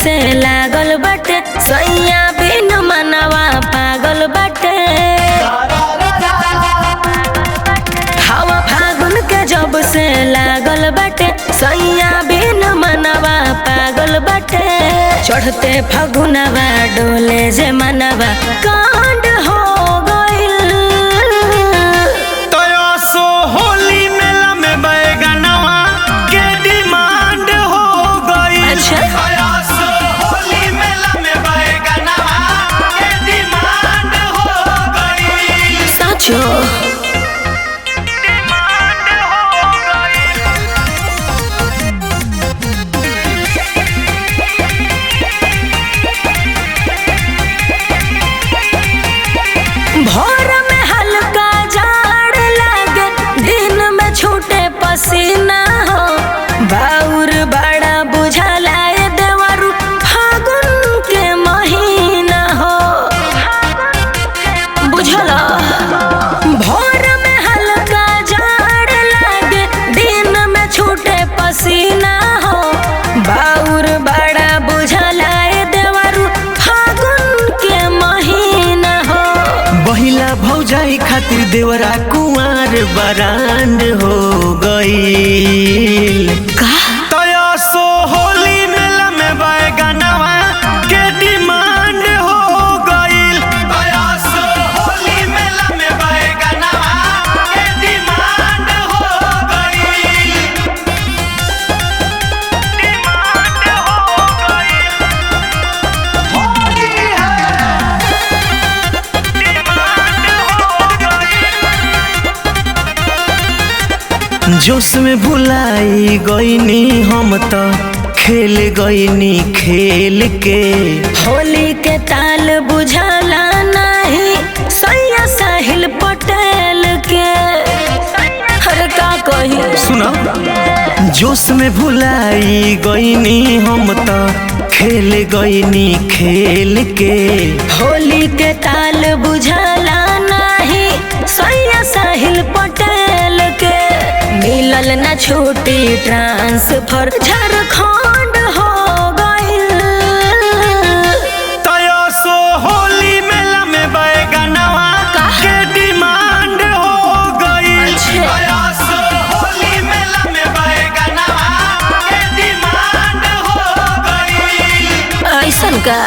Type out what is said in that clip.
से लागल बाटे सैया बिन मनवा पागल बाटे। हवा फागुन के जब से लागल बाटे सैया बिन मनवा पागल बाटे। चढ़ते फागुनवा डोले जे मनवा कांड हो गइल। तयसो होली मेला में बैगनवा के डिमांड हो गइल। अच्छा। तयसो होली मेला में बैगनवा के डिमांड हो गइल। सचो भोर में हल्का जाड़ लागे दिन में छूटे पसीना हो। बाउर बड़ा बुझला ए देवरु फागुन के महीना हो। बुझला भोर में हल्का जाड़ लागे दिन में छूटे पसीना हो। बाउर बड़ा बुझला ए देवरु फागुन के महीना हो। बहिला भौजाई खातिर देवरा कुंवर बरांड हो गइल। तयसो होली मेला में बैगनवा के डिमांड हो गइल। तयसो होली मेला में बैगनवा के डिमांड हो गइल। डिमांड हो गइल। होली है जोश में भुलाई गईनी हम तो खेल गईनी खेल के। होली के ताल बुझला नहीं सैया साहिल पटेल के। हर का कही सुनो जोश में भुलाई गईनी हम तो खेल गईनी खेल के। होली के ताल बुझला नहीं सैया साहिल पटेल के। मिलल न छूटी ट्रांसफर झारखंड हो गइल। तयसो होली मेला में बैगनवा के डिमांड हो गइल। तयसो होली मेला में बैगनवा के डिमांड हो गइल। ऐसन का